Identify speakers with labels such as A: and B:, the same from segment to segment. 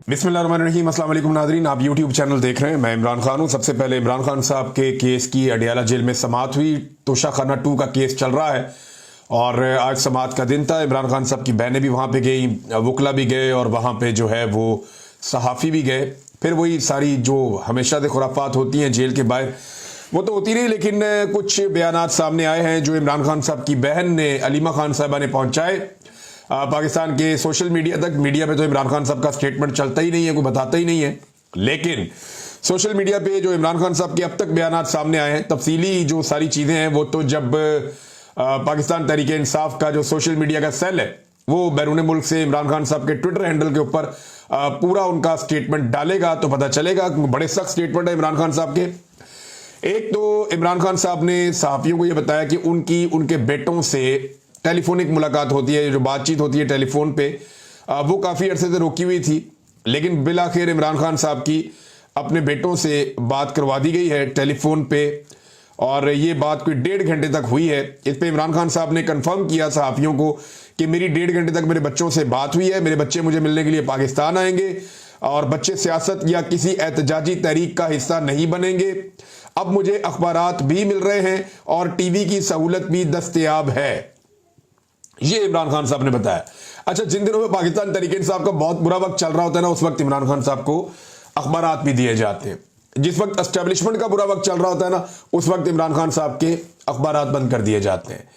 A: बिस्मिल्लाहिर्रहमानिर्रहीम। अस्सलाम वालेकुम नादरीन, आप यूट्यूब चैनल देख रहे हैं। मैं इमरान खान हूं। सबसे पहले इमरान खान साहब के केस की अडियाला जेल में समाअत हुई। तोशाखाना 2 का केस चल रहा है और आज समाअत का दिन था। इमरान खान साहब की बहनें भी वहां पे गई, वकला भी गए और वहां पे जो है वो सहाफ़ी भी गए। फिर वही सारी जो हमेशा से खुराफात होती हैं जेल के बाहर वो तो होती रही, लेकिन कुछ बयानात सामने आए हैं जो इमरान खान साहब की बहन ने अलीमा खान साहबा ने पहुंचाए पाकिस्तान के सोशल मीडिया तक। मीडिया पे तो इमरान खान साहब का स्टेटमेंट चलता ही नहीं है, कोई बताता ही नहीं है, लेकिन सोशल मीडिया पे जो इमरान खान साहब के अब तक बयानात सामने आए हैं, तफसीली जो सारी चीजें हैं, वो तो जब पाकिस्तान तहरीक इंसाफ का जो सोशल मीडिया का सेल है वो बैरून मुल्क से इमरान खान साहब के ट्विटर हैंडल के ऊपर पूरा उनका स्टेटमेंट डालेगा तो पता चलेगा। बड़े सख्त स्टेटमेंट है इमरान खान साहब के। एक तो इमरान खान साहब ने सहाफियों को यह बताया कि उनके बेटों से टेलीफोनिक मुलाकात होती है, जो बातचीत होती है टेलीफोन पे, वो काफ़ी अरसे से रोकी हुई थी, लेकिन बिलाखिर इमरान खान साहब की अपने बेटों से बात करवा दी गई है टेलीफोन पे और ये बात कोई 1.5 घंटे तक हुई है। इस पे इमरान खान साहब ने कंफर्म किया सहाफियों को कि मेरी 1.5 घंटे तक मेरे बच्चों से बात हुई है, मेरे बच्चे मुझे मिलने के लिए पाकिस्तान आएंगे और बच्चे सियासत या किसी एहतजाजी तहरीक का हिस्सा नहीं बनेंगे। अब मुझे अखबारात भी मिल रहे हैं और टीवी की सहूलत भी दस्तयाब है, ये इमरान खान साहब ने बताया। अच्छा, जिन दिनों में पाकिस्तान तहरीक इंसाफ का बहुत बुरा वक्त चल रहा होता है ना, उस वक्त इमरान खान साहब को अखबारात भी दिए जाते हैं। जिस वक्त एस्टेब्लिशमेंट का बुरा वक्त चल रहा होता है ना, उस वक्त इमरान खान साहब के अखबारात बंद कर दिए जाते हैं।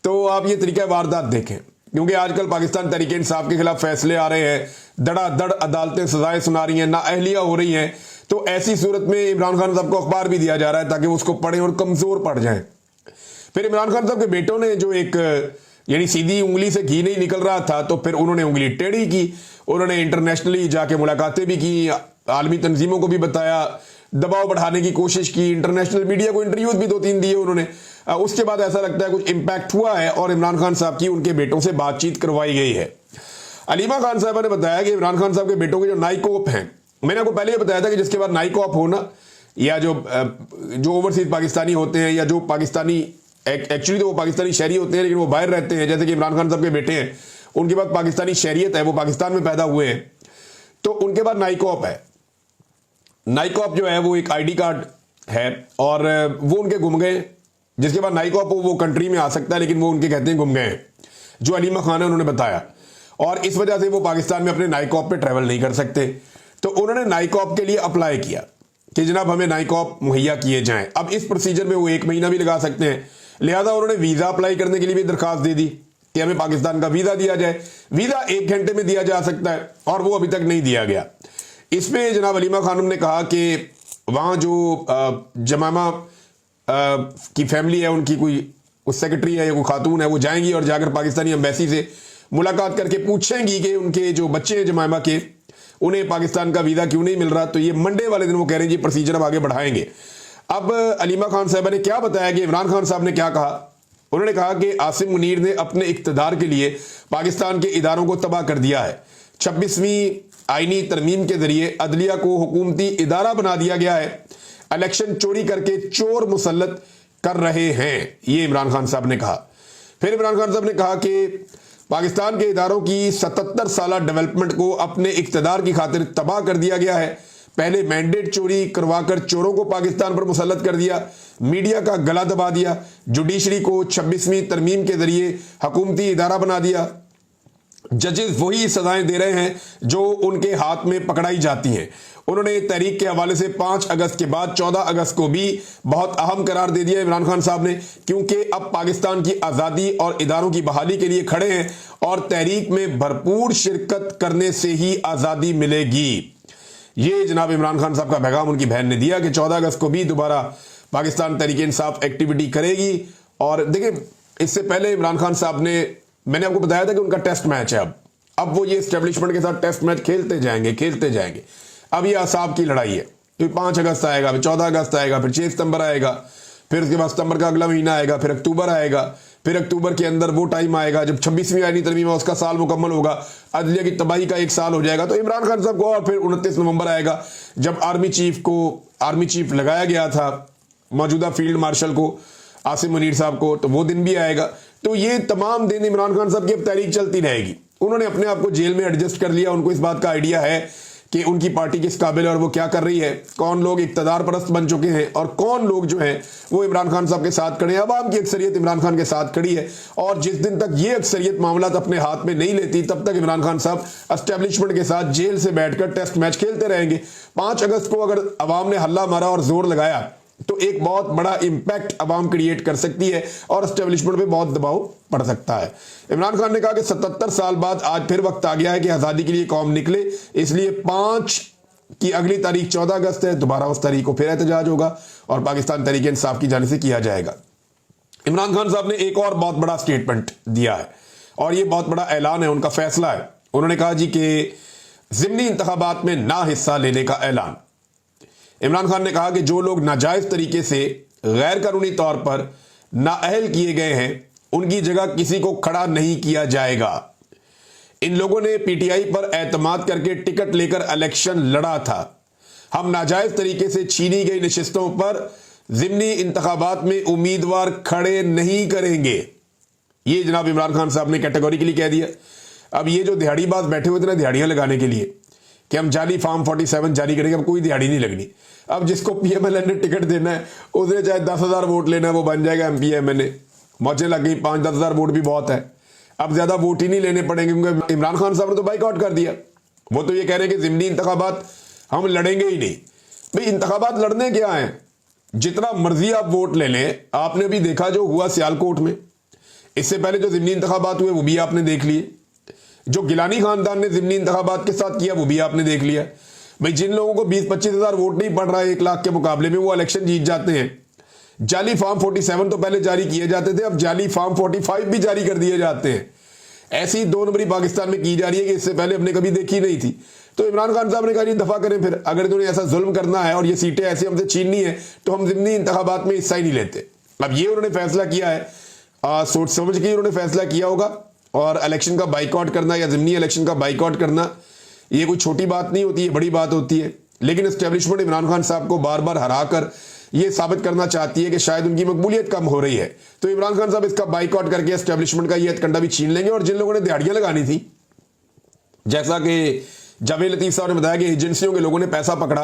A: तो आप ये तरीका वारदात देखें, क्योंकि आजकल पाकिस्तान तहरीक इंसाफ के खिलाफ फैसले आ रहे हैं, धड़ाधड़ अदालतें सजाएं सुना रही हैं, नाअहलिया हो रही हैं, तो ऐसी सूरत में इमरान खान साहब को अखबार भी दिया जा रहा है ताकि वो उसको पढ़ें और कमजोर पड़ जाएं। फिर इमरान खान साहब के बेटों ने जो एक यानी सीधी उंगली से घी नहीं निकल रहा था, तो फिर उन्होंने उंगली टेढ़ी की। उन्होंने इंटरनेशनली जाके मुलाकातें भी की, आलमी तंजीमों को भी बताया, दबाव बढ़ाने की कोशिश की, इंटरनेशनल मीडिया को इंटरव्यूज भी 2-3 दिए उन्होंने। उसके बाद ऐसा लगता है कुछ इंपैक्ट हुआ है और इमरान खान साहब की उनके बेटों से बातचीत करवाई गई है। अलीमा खान साहबा ने बताया कि इमरान खान साहब के बेटों के जो नाइकोप हैं, मैंने आपको पहले ही बताया था कि जिसके बाद नाइकोप होना या जो ओवरसीज पाकिस्तानी होते हैं या जो पाकिस्तानी एक्चुअली तो वो पाकिस्तानी शहरी होते हैं लेकिन वो बाहर रहते हैं, जैसे कि इमरान खान साहब के बेटे हैं, उनके बाद पाकिस्तानी शहरियत है, वो पाकिस्तान में पैदा हुए हैं, तो उनके बाद नाइकोप है। नाइकोप जो है वो एक आईडी कार्ड है और वो उनके गुम गए। जिसके बाद नाइकोप वो कंट्री में आ सकता है, लेकिन वो उनके कहते हैं गुम गए हैं, जो अलीमा खान है उन्होंने बताया, और इस वजह से वो पाकिस्तान में अपने नाइकोप पे ट्रैवल नहीं कर सकते। तो उन्होंने नाइकोप के लिए अप्लाई किया कि जनाब हमें नाइकोप मुहैया किए जाएं। अब इस प्रोसीजर में वो 1 महीना भी लगा सकते हैं, लिहाजा उन्होंने वीजा अप्लाई करने के लिए भी दरखास्त दे दी कि हमें पाकिस्तान का वीजा दिया जाए। वीजा 1 घंटे में दिया जा सकता है और वो अभी तक नहीं दिया गया। इसमें जनाब अलीमा खानम ने कहा कि वहां जो जमामा की फैमिली है, उनकी कोई सेक्रेटरी है या कोई खातून है, वो जाएंगी और जाकर पाकिस्तानी एम्बेसी से मुलाकात करके पूछेंगी कि उनके जो बच्चे हैं जमामा के, उन्हें पाकिस्तान का वीजा क्यों नहीं मिल रहा। तो ये मंडे वाले दिन वो कह रहे हैं जी प्रोसीजर अब आगे बढ़ाएंगे। अब अलीमा खान साहबा ने क्या बताया कि इमरान खान साहब ने क्या कहा। उन्होंने कहा कि आसिम मुनीर ने अपने इक्तदार के लिए पाकिस्तान के इदारों को तबाह कर दिया है। 26वीं आईनी तरमीम के जरिए अदलिया को हुकूमती इदारा बना दिया गया है। इलेक्शन चोरी करके चोर मुसल्लत कर रहे हैं, ये इमरान खान साहब ने कहा। फिर इमरान खान साहब ने कहा कि पाकिस्तान के इदारों की 77 साल डेवलपमेंट को अपने इक्तदार की खातिर तबाह कर दिया गया है। पहले मैंडेट चोरी करवाकर चोरों को पाकिस्तान पर मुसल्लत कर दिया, मीडिया का गला दबा दिया, जुडिशरी को 26वीं तरमीम के जरिए हुकूमती इदारा बना दिया। जजेस वही सजाएं दे रहे हैं जो उनके हाथ में पकड़ाई जाती हैं। उन्होंने तहरीक के हवाले से 5 अगस्त के बाद 14 अगस्त को भी बहुत अहम करार दे दिया इमरान खान साहब ने, क्योंकि अब पाकिस्तान की आज़ादी और इदारों की बहाली के लिए खड़े हैं और तहरीक में भरपूर शिरकत करने से ही आज़ादी मिलेगी। ये जनाब इमरान खान साहब का पैगाम उनकी बहन ने दिया कि 14 अगस्त को भी दोबारा पाकिस्तान तहरीक इंसाफ एक्टिविटी करेगी। और देखिए, इससे पहले इमरान खान साहब ने, मैंने आपको बताया था कि उनका टेस्ट मैच है, अब वो ये एस्टेब्लिशमेंट के साथ टेस्ट मैच खेलते जाएंगे। अब ये असाब की लड़ाई है, तो 5 अगस्त आएगा, फिर 14 अगस्त आएगा, फिर 6 सितंबर आएगा, फिर उसके बाद सितंबर का अगला महीना आएगा, फिर अक्टूबर आएगा, फिर अक्टूबर के अंदर वो टाइम आएगा जब 26वीं आईनी तरमीम है, उसका साल मुकम्मल होगा, अदलिया की तबाही का 1 साल हो जाएगा। तो इमरान खान साहब को, और फिर 29 नवंबर आएगा जब आर्मी चीफ लगाया गया था मौजूदा फील्ड मार्शल को, आसिम मुनीर साहब को, तो वो दिन भी आएगा। तो ये तमाम दिन इमरान खान साहब की अब तहरीक चलती रहेगी। उन्होंने अपने आप को जेल में एडजस्ट कर लिया, उनको इस बात का आइडिया है कि उनकी पार्टी किस काबिल है और वो क्या कर रही है, कौन लोग इक़्तिदार परस्त बन चुके हैं और कौन लोग जो हैं वो इमरान खान साहब के साथ खड़े हैं। अवाम की अक्सरियत इमरान खान के साथ खड़ी है और जिस दिन तक ये अक्सरियत मामला अपने हाथ में नहीं लेती तब तक इमरान खान साहब एस्टेब्लिशमेंट के साथ जेल से बैठकर टेस्ट मैच खेलते रहेंगे। 5 अगस्त को अगर अवाम ने हल्ला मारा और जोर लगाया तो एक बहुत बड़ा इंपैक्ट अवाम क्रिएट कर सकती है और एस्टेब्लिशमेंट पे बहुत दबाव पड़ सकता है। इमरान खान ने कहा कि 77 साल बाद आज फिर वक्त आ गया है कि आज़ादी के लिए कौम निकले, इसलिए 5 की अगली तारीख 14 अगस्त है, दोबारा उस तारीख को फिर एहतजाज होगा और पाकिस्तान तहरीक इंसाफ की जानिब से किया जाएगा। इमरान खान साहब ने एक और बहुत बड़ा स्टेटमेंट दिया है और यह बहुत बड़ा ऐलान है, उनका फैसला है। उन्होंने कहा जी कि ज़िमनी इंतखाबात में ना हिस्सा लेने का ऐलान। इमरान खान ने कहा कि जो लोग नाजायज तरीके से गैर कानूनी तौर पर नाअहल किए गए हैं उनकी जगह किसी को खड़ा नहीं किया जाएगा। इन लोगों ने पीटीआई पर एतमाद करके टिकट लेकर इलेक्शन लड़ा था। हम नाजायज तरीके से छीनी गई नशिस्तों पर ज़िमनी इंतखाबात में उम्मीदवार खड़े नहीं करेंगे। ये जनाब इमरान खान साहब ने कैटेगोरिकली कह दिया। अब ये जो दिहाड़ीबाज बैठे हुए थे ना दिहाड़ियां लगाने के लिए कि हम जाली फॉर्म 47 जारी करेंगे, अब कोई दिहाड़ी नहीं लगनी। अब जिसको पीएमएलएन ने टिकट देना है उसने चाहे 10,000 वोट लेना है वो बन जाएगा एमपी एमएलए। मौजें लग गई, 5-10 हज़ार वोट भी बहुत है। अब ज्यादा वोट ही नहीं लेने पड़ेंगे क्योंकि इमरान खान साहब ने तो बाइकआउट कर दिया। वो तो ये कह रहे हैं कि ज़िमनी इंतखाबात हम लड़ेंगे ही नहीं। भाई इंतखाबात लड़ने क्या है, जितना मर्जी आप वोट ले लें। आपने भी देखा जो हुआ सियालकोट में, इससे पहले जो ज़िमनी इंतखाबात हुए वो भी आपने देख लिए। जो गिलानी खानदान ने ज़िमनी इंतखाबात के साथ किया वो भी आपने देख लिया। भाई जिन लोगों को 20-25 हज़ार वोट नहीं पड़ रहा है 1 लाख के मुकाबले में, वो इलेक्शन जीत जाते हैं। जाली फॉर्म 47 तो पहले जारी किए जाते थे, अब जाली फॉर्म 45 भी जारी कर दिए जाते हैं। ऐसी 2 नंबरी पाकिस्तान में की जा रही है कि इससे पहले हमने कभी देखी नहीं थी। तो इमरान खान साहब ने कहा दफा करें फिर, अगर इन्होंने ऐसा जुल्म करना है और ये सीटें ऐसे हमसे छीननी है तो हम ज़िमनी इंतखाबात में हिस्सा ही नहीं लेते। अब ये उन्होंने फैसला किया है, सोच समझ के उन्होंने फैसला किया होगा। और इलेक्शन का बाइकआउट करना या ज़िमनी इलेक्शन का बाइकआउट करना ये कोई छोटी बात नहीं होती है, बड़ी बात होती है। लेकिन एस्टेब्लिशमेंट इमरान खान साहब को बार बार हरा कर ये साबित करना चाहती है कि शायद उनकी मकबूलियत कम हो रही है। तो इमरान खान साहब इसका बाइकआउट करके एस्टेब्लिशमेंट का ये हथकंडा भी छीन लेंगे। और जिन लोगों ने दिहाड़ियां लगानी थी, जैसा कि जावेद लतीफ़ साहब ने बताया कि एजेंसियों के लोगों ने पैसा पकड़ा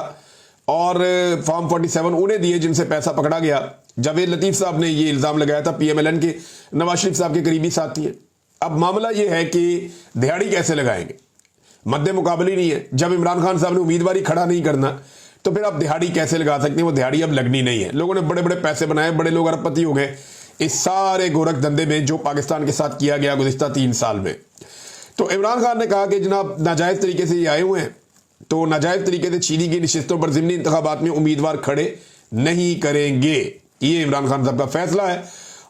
A: और फॉर्म 47 उन्हें दिए जिनसे पैसा पकड़ा गया। जावेद लतीफ़ साहब ने ये इल्ज़ाम लगाया था, पीएमएलएन के नवाज शरीफ साहब के करीबी साथी है। अब मामला ये है कि दिहाड़ी कैसे लगाएंगे, मद्दे मुकाबले नहीं है। जब इमरान खान साहब ने उम्मीदवारी खड़ा नहीं करना तो फिर आप दिहाड़ी कैसे लगा सकते हैं, वो दिहाड़ी अब लगनी नहीं है। लोगों ने बड़े बड़े पैसे बनाए, बड़े लोग अरबपति हो गए इस सारे गोरख धंधे में जो पाकिस्तान के साथ किया गया गुज़िश्ता 3 साल में। तो इमरान खान ने कहा कि जनाब नाजायज़ तरीके से ये आए हुए हैं तो नाजायज़ तरीके से छीनी गई नशिस्तों पर ज़िमनी इंतखाबात में उम्मीदवार खड़े नहीं करेंगे। ये इमरान खान साहब का फैसला है।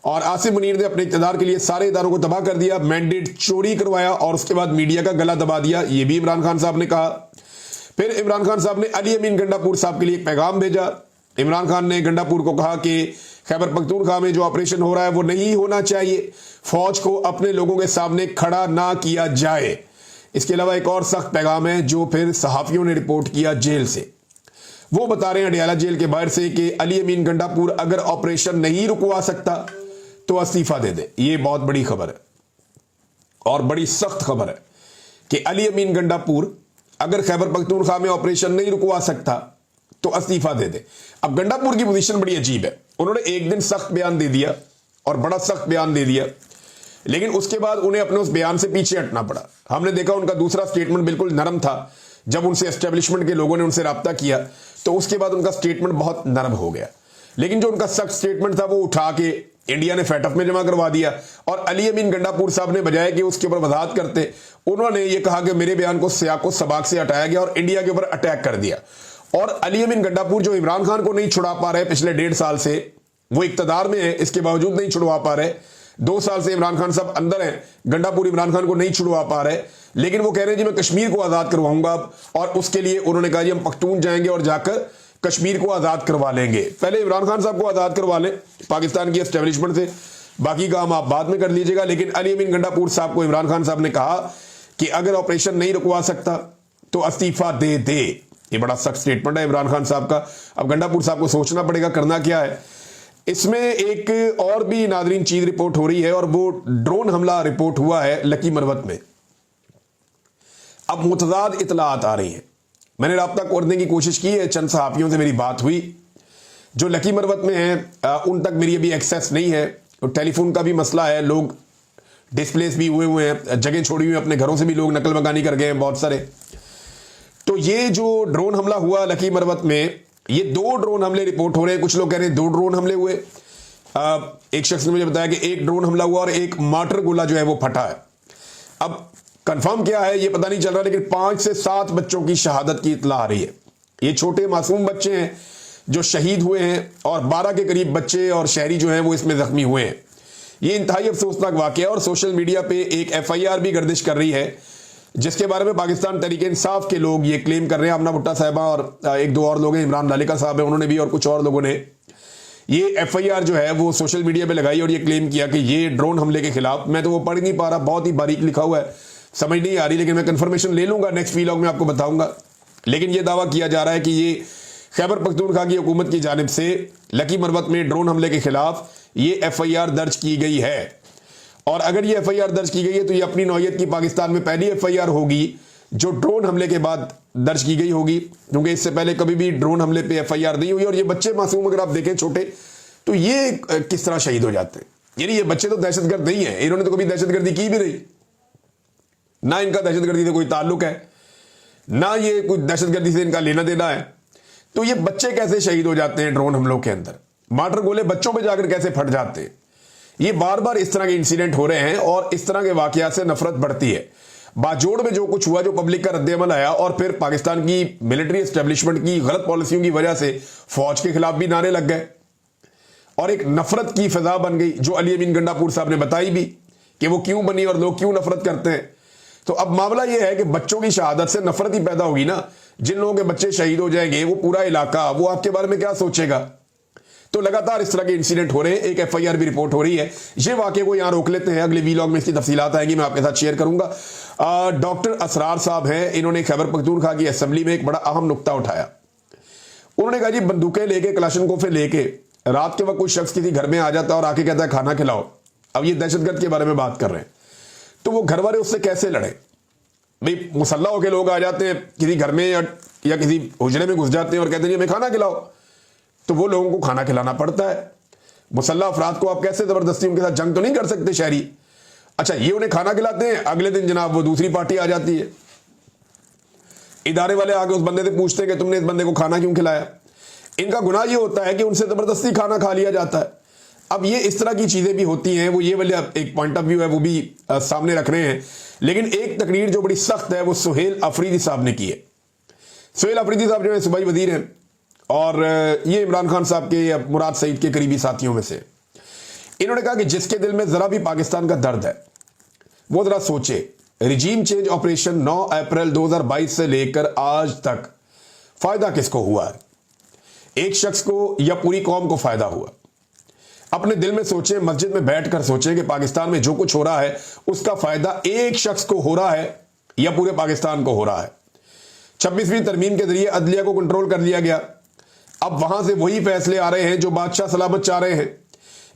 A: और आसिम मुनीर ने अपने इक़्तिदार के लिए सारे इदारों को तबाह कर दिया, मैंडेट चोरी करवाया और उसके बाद मीडिया का गला दबा दिया। ये भी इमरान खान साहब ने कहा। फिर इमरान खान साहब ने अली अमीन गंडापुर साहब के लिए एक पैगाम भेजा। इमरान खान ने गंडापुर को कहा कि खैबर पख्तूनख्वा में जो ऑपरेशन हो रहा है वो नहीं होना चाहिए, फौज को अपने लोगों के सामने खड़ा ना किया जाए। इसके अलावा एक और सख्त पैगाम है जो फिर सहाफ़ियों ने रिपोर्ट किया जेल से। वो बता रहे हैं अडियाला जेल के बाहर से कि अली अमीन गंडापुर अगर ऑपरेशन नहीं रुकवा सकता तो इस्तीफा दे दे। ये बहुत बड़ी खबर है और बड़ी सख्त खबर है कि अली अमीन गंडापुर अगर खैबर पख्तूनख्वा में ऑपरेशन नहीं रुकवा सकता तो इस्तीफा दे दे। अब गंडापुर की पोजीशन बड़ी अजीब है। उन्होंने एक दिन सख्त बयान दे दिया और बड़ा सख्त बयान दे दिया, लेकिन उसके बाद उन्हें अपने उस बयान से पीछे हटना पड़ा। हमने देखा उनका दूसरा स्टेटमेंट बिल्कुल नरम था। जब उनसे एस्टेब्लिशमेंट के लोगों ने उनसे रब्ता किया तो उसके बाद उनका स्टेटमेंट बहुत नरम हो गया। लेकिन जो उनका सख्त स्टेटमेंट था वो उठा के इंडिया ने फैटफ में जमा करवा दिया। और अली अमीन गंडापुर साहब ने बजाय कि उसके ऊपर वजाहत करते, उन्होंने ये कहा कि मेरे बयान को सियाक व सबाक से हटाया गया और इंडिया के ऊपर अटैक कर दिया। और अली अमीन गंडापुर जो इमरान खान को नहीं छुड़ा पा रहे पिछले 1.5 साल से, वो इक्तदार में है, इसके बावजूद नहीं छुड़वा पा रहे। 2 साल से इमरान खान साहब अंदर हैं, गंडापुर इमरान खान को नहीं छुड़वा पा रहे, लेकिन वो कह रहे हैं जी मैं कश्मीर को आज़ाद करवाऊंगा अब। और उसके लिए उन्होंने कहा जी हम पख्तून जाएंगे और जाकर कश्मीर को आज़ाद करवा लेंगे। पहले इमरान खान साहब को आज़ाद करवा लें पाकिस्तान की एस्टेब्लिशमेंट से, बाकी काम आप बाद में कर लीजिएगा। लेकिन अली अमीन गंडापुर साहब को इमरान खान साहब ने कहा कि अगर ऑपरेशन नहीं रुकवा सकता तो इस्तीफा दे दे। ये बड़ा सख्त स्टेटमेंट है इमरान खान साहब का। अब गंडापुर साहब को सोचना पड़ेगा करना क्या है। इसमें एक और भी नादरीन चीज रिपोर्ट हो रही है और वो ड्रोन हमला रिपोर्ट हुआ है लकी मरवत में। अब मुतजाद इतलात आ रही है मैंने राब्ता करने की कोशिश की है, चंद सहाफ़ियों से मेरी बात हुई जो लकी मरवत में हैं, उन तक मेरी अभी एक्सेस नहीं है। तो टेलीफोन का भी मसला है, लोग डिस्प्लेस भी हुए हैं, जगह छोड़ी हुई है, अपने घरों से भी लोग नकल मकानी कर गए हैं बहुत सारे। तो ये जो ड्रोन हमला हुआ लकी मरवत में, ये 2 ड्रोन हमले रिपोर्ट हो रहे हैं। कुछ लोग कह रहे हैं 2 ड्रोन हमले हुए। एक शख्स ने मुझे बताया कि 1 ड्रोन हमला हुआ और 1 मार्टर गोला जो है वो फटा है। अब कंफर्म क्या है ये पता नहीं चल रहा, लेकिन 5 से 7 बच्चों की शहादत की इत्तला आ रही है। ये छोटे मासूम बच्चे हैं जो शहीद हुए हैं और 12 के करीब बच्चे और शहरी जो हैं वो इसमें जख्मी हुए हैं। ये इंतहाई अफसोसनाक वाकया, और सोशल मीडिया पे एक FIR भी गर्दिश कर रही है जिसके बारे में पाकिस्तान तहरीक इंसाफ के लोग ये क्लेम कर रहे हैं। आमना भुट्टा साहिबा और 1-2 और लोग हैं, इमरान लालिका साहब हैं, उन्होंने भी, और कुछ और लोगों ने ये FIR जो है वो सोशल मीडिया पे लगाई और ये क्लेम किया कि ये ड्रोन हमले के खिलाफ। मैं तो वो पढ़ नहीं पा रहा, बहुत ही बारीक लिखा हुआ है, समझ नहीं आ रही, लेकिन मैं कंफर्मेशन ले लूंगा, नेक्स्ट वीलॉग में आपको बताऊंगा। लेकिन ये दावा किया जा रहा है कि ये खैबर पख्तूनख्वा की हुकूमत की जानिब से लकी मरवत में ड्रोन हमले के खिलाफ ये FIR दर्ज की गई है। और अगर ये FIR दर्ज की गई है तो ये अपनी नौयत की पाकिस्तान में पहली FIR होगी जो ड्रोन हमले के बाद दर्ज की गई होगी, क्योंकि इससे पहले कभी भी ड्रोन हमले पे FIR नहीं हुई। और ये बच्चे मासूम अगर आप देखें छोटे, तो ये किस तरह शहीद हो जाते हैं। यानी ये बच्चे तो दहशतगर्द नहीं है, इन्होंने तो कभी दहशतगर्दी की भी नहीं, ना इनका दहशतगर्दी से कोई ताल्लुक है, ना ये कोई दहशतगर्दी से इनका लेना देना है। तो ये बच्चे कैसे शहीद हो जाते हैं ड्रोन हमलों के अंदर, मार्टर गोले बच्चों पे जाकर कैसे फट जाते हैं। ये बार बार इस तरह के इंसिडेंट हो रहे हैं और इस तरह के वाकयात से नफरत बढ़ती है। बाजोड़ में जो कुछ हुआ, जो पब्लिक का रद्द-ए-अमल आया, और फिर पाकिस्तान की मिलिट्री एस्टेब्लिशमेंट की गलत पॉलिसियों की वजह से फौज के खिलाफ भी नारे लग गए और एक नफरत की फिजा बन गई, जो अली अमीन गंडापुर साहब ने बताई भी कि वो क्यों बनी और लोग क्यों नफरत करते हैं। तो अब मामला यह है कि बच्चों की शहादत से नफरत ही पैदा होगी ना। जिन लोगों के बच्चे शहीद हो जाएंगे, वो पूरा इलाका वो आपके बारे में क्या सोचेगा। तो लगातार इस तरह के इंसिडेंट हो रहे हैं, एक FIR भी रिपोर्ट हो रही है। ये वाकये को यहां रोक लेते हैं, अगले वीलॉग में इसकी तफसीलात आएंगी, मैं आपके साथ शेयर करूंगा। डॉक्टर असरार साहब हैं, इन्होंने खैबर पख्तूनख्वा की असेंबली में एक बड़ा अहम नुक्ता उठाया। उन्होंने कहा जी बंदूकें लेके, कलाशनकोफे लेके रात के वक्त कोई शख्स किसी घर में आ जाता है और आके कहता है खाना खिलाओ। अब ये दहशतगर्द के बारे में बात कर रहे हैं, तो वो घर वाले उससे कैसे लड़े। भाई मुसल्ला होके लोग आ जाते हैं किसी घर में या किसी हुजरे में घुस जाते हैं और कहते हैं जी हमें खाना खिलाओ, तो वो लोगों को खाना खिलाना पड़ता है। मुसल्ला अफराद को आप कैसे जबरदस्ती उनके साथ जंग तो नहीं कर सकते शहरी। अच्छा, ये उन्हें खाना खिलाते हैं, अगले दिन जनाब वो दूसरी पार्टी आ जाती है, इदारे वाले आगे उस बंदे से पूछते हैं कि तुमने इस बंदे को खाना क्यों खिलाया। इनका गुनाह ये होता है कि उनसे जबरदस्ती खाना खा लिया जाता है। अब ये इस तरह की चीजें भी होती हैं, वो ये वाले एक पॉइंट ऑफ व्यू है वो भी सामने रख रहे हैं। लेकिन एक तकरीर जो बड़ी सख्त है वो सुहेल अफरीदी साहब ने की है। सुहेल अफरीदी साहब जो है सूबाई वजीर हैं और ये इमरान खान साहब के, मुराद सईद के करीबी साथियों में से। इन्होंने कहा कि जिसके दिल में जरा भी पाकिस्तान का दर्द है वो जरा सोचे, रिजीम चेंज ऑपरेशन 9 अप्रैल 2022 से लेकर आज तक फायदा किसको हुआ है। एक शख्स को या पूरी कौम को फायदा हुआ। अपने दिल में सोचें, मस्जिद में बैठकर सोचें कि पाकिस्तान में जो कुछ हो रहा है उसका फायदा एक शख्स को हो रहा है या पूरे पाकिस्तान को हो रहा है। 26वीं तरमीम के जरिए अदलिया को कंट्रोल कर लिया गया। अब वहां से वही फैसले आ रहे हैं जो बादशाह सलामत चाह रहे हैं,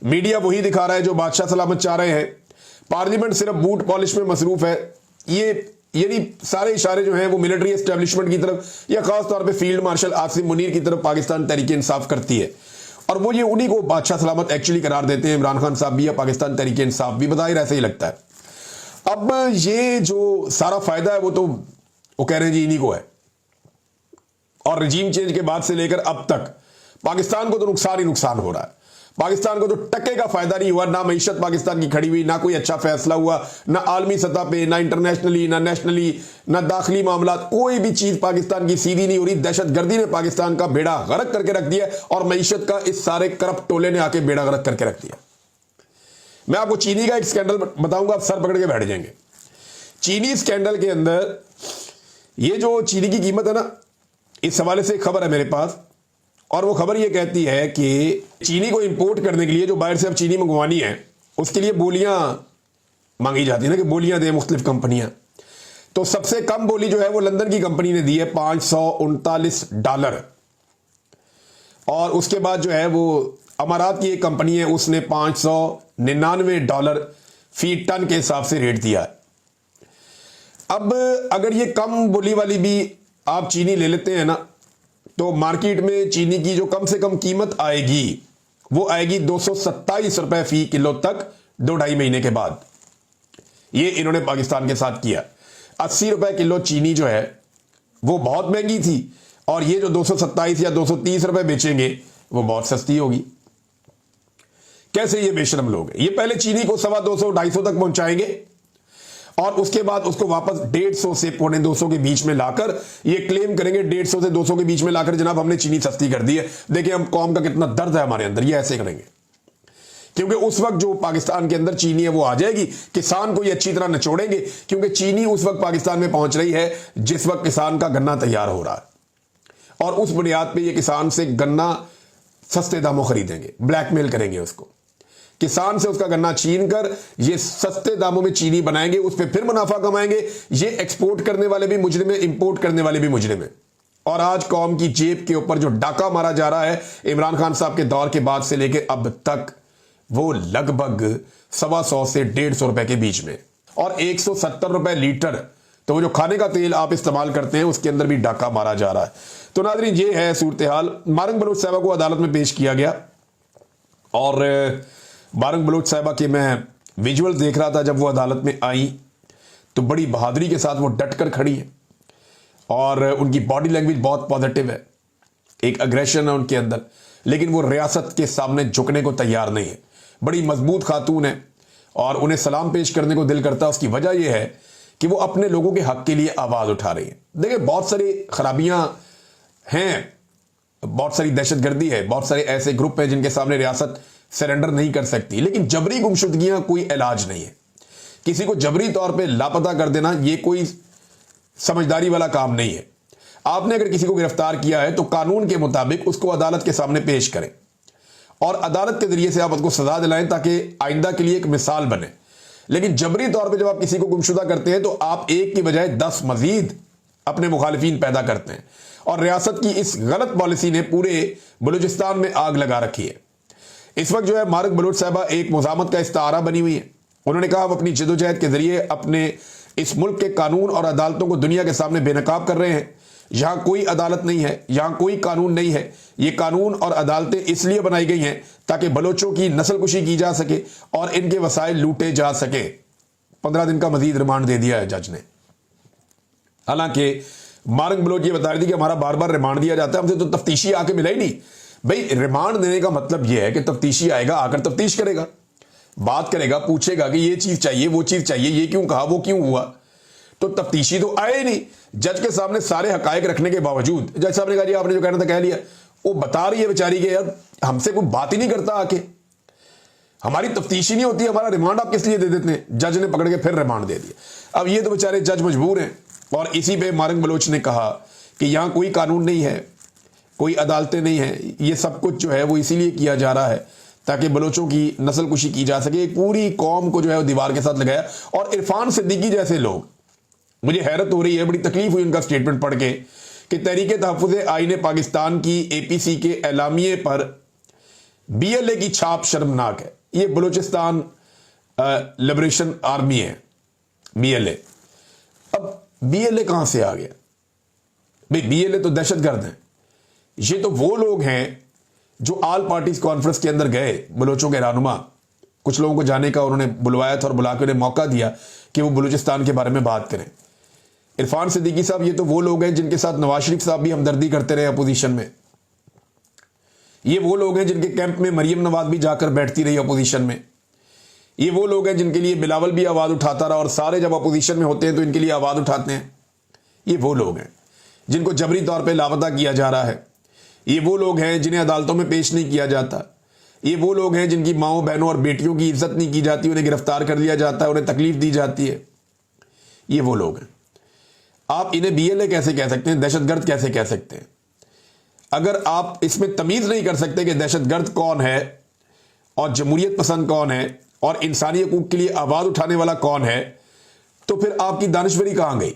A: मीडिया वही दिखा रहा है जो बादशाह सलामत चाह रहे हैं, पार्लियामेंट सिर्फ बूट पॉलिश में मसरूफ है। ये यानी सारे इशारे जो हैं वो मिलिट्री एस्टेब्लिशमेंट की तरफ या खास तौर पे फील्ड मार्शल आसिम मुनीर की तरफ पाकिस्तान तहरीक इंसाफ करती है, और वो ये उन्हीं को बादशाह सलामत एक्चुअली करार देते हैं, इमरान खान साहब भी या पाकिस्तान तहरीक इंसाफ भी। बताइए, ऐसा ही लगता है। अब ये जो सारा फायदा है वो कह रहे हैं जी इन्हीं को है, और रजीम चेंज के बाद से लेकर अब तक पाकिस्तान को तो नुकसान ही नुकसान हो रहा है। पाकिस्तान को तो टक्के का फायदा नहीं हुआ, ना मईशत पाकिस्तान की खड़ी हुई, ना कोई अच्छा फैसला हुआ, ना आलमी सतह पे, ना इंटरनेशनली, ना नेशनली, ना दाखिली मामला, कोई भी चीज पाकिस्तान की सीधी नहीं हो रही। दहशतगर्दी ने पाकिस्तान का बेड़ा गर्क करके रख दिया और मईशत का इस सारे करप्ट टोले ने आके बेड़ा गर्क करके रख दिया। मैं आपको चीनी का एक स्कैंडल बताऊंगा, आप सर पकड़ के बैठ जाएंगे। चीनी स्कैंडल के अंदर ये जो चीनी की कीमत है ना, इस हवाले से एक खबर है मेरे पास, और वो खबर ये कहती है कि चीनी को इंपोर्ट करने के लिए जो बाहर से अब चीनी मंगवानी है उसके लिए बोलियां मांगी जाती है ना, कि बोलियां दे मुख्तलिफ कंपनियां। तो सबसे कम बोली जो है वो लंदन की कंपनी ने दी है $539, और उसके बाद जो है वो अमारात की एक कंपनी है उसने $599 फी टन के हिसाब से रेट दिया है। अब अगर ये कम बोली वाली भी आप चीनी ले लेते हैं ना, तो मार्केट में चीनी की जो कम से कम कीमत आएगी वो आएगी 227 रुपए फी किलो तक 2-2.5 महीने के बाद। ये इन्होंने पाकिस्तान के साथ किया। 80 रुपए किलो चीनी जो है वो बहुत महंगी थी, और ये जो 227 या 230 रुपए बेचेंगे वो बहुत सस्ती होगी। कैसे ये बेशरम लोग हैं, ये पहले चीनी को 250-250 तक पहुंचाएंगे और उसके बाद उसको वापस 150 से 250 के बीच में लाकर ये क्लेम करेंगे, 150 से 200 के बीच में लाकर, जनाब हमने चीनी सस्ती कर दी है, देखिए हम कौम का कितना दर्द है हमारे अंदर। ये ऐसे करेंगे क्योंकि उस वक्त जो पाकिस्तान के अंदर चीनी है वो आ जाएगी, किसान को ये अच्छी तरह निचोड़ेंगे, क्योंकि चीनी उस वक्त पाकिस्तान में पहुंच रही है जिस वक्त किसान का गन्ना तैयार हो रहा है, और उस बुनियाद पे ये किसान से गन्ना सस्ते दामों खरीदेंगे, ब्लैकमेल करेंगे उसको, किसान से उसका गन्ना छीन कर ये सस्ते दामों में चीनी बनाएंगे, उस पर फिर मुनाफा कमाएंगे। ये एक्सपोर्ट करने वाले भी मुजरिम है, इंपोर्ट करने वाले भी मुजरिम है। और आज कौम की जेब के ऊपर जो डाका मारा जा रहा है इमरान खान साहब के दौर के बाद से लेकर अब तक, वो लगभग 125 से 150 रुपए के बीच में, और 170 रुपए लीटर, तो वो जो खाने का तेल आप इस्तेमाल करते हैं उसके अंदर भी डाका मारा जा रहा है। तो नाज़रीन ये है सूरत हाल। मारंग बलोच साहबा को अदालत में पेश किया गया, और मारंग बलोच साहबा के मैं विजुअल देख रहा था जब वो अदालत में आई, तो बड़ी बहादुरी के साथ वो डट कर खड़ी है, और उनकी बॉडी लैंग्वेज बहुत पॉजिटिव है, एक अग्रेशन है उनके अंदर, लेकिन वो रियासत के सामने झुकने को तैयार नहीं है। बड़ी मजबूत खातून है और उन्हें सलाम पेश करने को दिल करता है। उसकी वजह यह है कि वो अपने लोगों के हक के लिए आवाज उठा रही है। देखिए बहुत सारी खराबियां हैं, बहुत सारी दहशतगर्दी है, बहुत सारे ऐसे ग्रुप हैं जिनके सामने रियासत सरेंडर नहीं कर सकती, लेकिन जबरी गुमशुदगियां कोई इलाज नहीं है। किसी को जबरी तौर पे लापता कर देना ये कोई समझदारी वाला काम नहीं है। आपने अगर किसी को गिरफ्तार किया है तो कानून के मुताबिक उसको अदालत के सामने पेश करें, और अदालत के जरिए से आप उसको सजा दिलाएं ताकि आइंदा के लिए एक मिसाल बने। लेकिन जबरी तौर पे जब आप किसी को गुमशुदा करते हैं तो आप एक की बजाय 10 मजीद अपने मुखालिफिन पैदा करते हैं, और रियासत की इस गलत पॉलिसी ने पूरे बलूचिस्तान में आग लगा रखी है। इस वक्त जो है मारंग बलोच साहबा एक मुजामत का इस्तारा बनी हुई है। उन्होंने कहा हम अपनी जदोजहद के जरिए अपने इस मुल्क के कानून और अदालतों को दुनिया के सामने बेनकाब कर रहे हैं। यहां कोई अदालत नहीं है, यहां कोई कानून नहीं है। ये कानून और अदालतें इसलिए बनाई गई हैं ताकि बलोचों की नस्लकुशी की जा सके और इनके वसाइल लूटे जा सके। 15 दिन का मजीद रिमांड दे दिया है जज ने। हालांकि मारंग बलोच ये बता रही थी कि हमारा बार बार रिमांड दिया जाता है, हमसे तो तफ्तीशी आके मिला ही नहीं। भाई रिमांड देने का मतलब यह है कि तफ्तीशी आएगा, आकर तफ्तीश करेगा, बात करेगा, पूछेगा कि ये चीज चाहिए, वो चीज चाहिए, ये क्यों कहा, वो क्यों हुआ। तो तफ्तीशी तो आए ही नहीं। जज के सामने सारे हकायक रखने के बावजूद जज साहब ने कहा जी आपने जो कहना था कह लिया। वो बता रही है बेचारी के यार हमसे कोई बात ही नहीं करता, आके हमारी तफ्तीशी नहीं होती, हमारा रिमांड आप किस लिए दे देते हैं। जज ने पकड़ के फिर रिमांड दे दिया। अब ये तो बेचारे जज मजबूर हैं, और इसी पे मारंग बलोच ने कहा कि यहां कोई कानून नहीं है, कोई अदालतें नहीं है, ये सब कुछ जो है वो इसीलिए किया जा रहा है ताकि बलोचों की नस्लकुशी की जा सके। पूरी कौम को जो है वो दीवार के साथ लगाया। और इरफान सिद्दीकी जैसे लोग, मुझे हैरत हो रही है, बड़ी तकलीफ हुई उनका स्टेटमेंट पढ़ के कि तहरीके तहफ़्फ़ुज़ आईन पाकिस्तान की APC के एलामिये पर BLA की छाप शर्मनाक है। ये बलूचिस्तान लिबरेशन आर्मी है BLA। अब BLA कहां से आ गया भाई? BLA तो दहशतगर्द हैं। ये तो वो लोग हैं जो आल पार्टीज कॉन्फ्रेंस के अंदर गए, बलोचों के रहनुमा, कुछ लोगों को जाने का उन्होंने बुलवाया था और बुला के उन्हें मौका दिया कि वो बलूचिस्तान के बारे में बात करें। इरफान सिद्दीकी साहब ये तो वो लोग हैं जिनके साथ नवाज शरीफ साहब भी हमदर्दी करते रहे अपोजिशन में। ये वो लोग हैं जिनके कैंप में मरियम नवाज भी जाकर बैठती रही अपोजिशन में। ये वो लोग हैं जिनके लिए बिलावल भी आवाज उठाता रहा, और सारे जब अपोजिशन में होते हैं तो इनके लिए आवाज उठाते हैं। ये वो लोग हैं जिनको जबरी तौर पर लापता किया जा रहा है। ये वो लोग हैं जिन्हें अदालतों में पेश नहीं किया जाता। ये वो लोग हैं जिनकी माओं बहनों और बेटियों की इज्जत नहीं की जाती, उन्हें गिरफ्तार कर लिया जाता है, उन्हें तकलीफ दी जाती है। ये वो लोग हैं। आप इन्हें BLA कैसे कह सकते हैं, दहशतगर्द कैसे कह सकते हैं? अगर आप इसमें तमीज नहीं कर सकते कि दहशतगर्द कौन है और जमहूरियत पसंद कौन है और इंसानी हकूक के लिए आवाज उठाने वाला कौन है, तो फिर आपकी दानिशवरी कहां गई?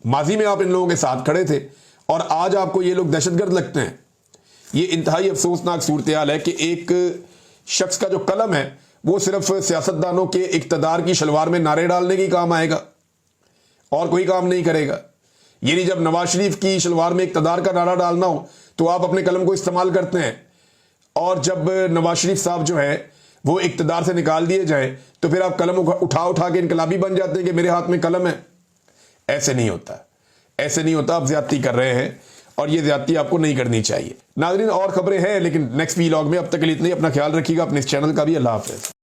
A: माजी में आप इन लोगों के साथ खड़े थे और आज आपको ये लोग दहशतगर्द लगते हैं। ये इंतहाई अफसोसनाक सूरत हाल है कि एक शख्स का जो कलम है वो सिर्फ सियासतदानों के इक्तदार की शलवार में नारे डालने की काम आएगा और कोई काम नहीं करेगा। ये नहीं जब नवाज शरीफ की शलवार में इक़्तिदार का नारा डालना हो तो आप अपने कलम को इस्तेमाल करते हैं, और जब नवाज शरीफ साहब जो है वो इक़्तिदार से निकाल दिए जाए तो फिर आप कलम उठा उठा के इनकलाबी बन जाते हैं कि मेरे हाथ में कलम है। ऐसे नहीं होता, ऐसे नहीं होता। आप ज्यादती कर रहे हैं और ये ज्यादती आपको नहीं करनी चाहिए। नाज़रीन, और खबरें हैं लेकिन नेक्स्ट वीलॉग में। अब तक के लिए इतना ही। अपना ख्याल रखिएगा, अपने इस चैनल का भी। अल्लाह हाफ़िज़।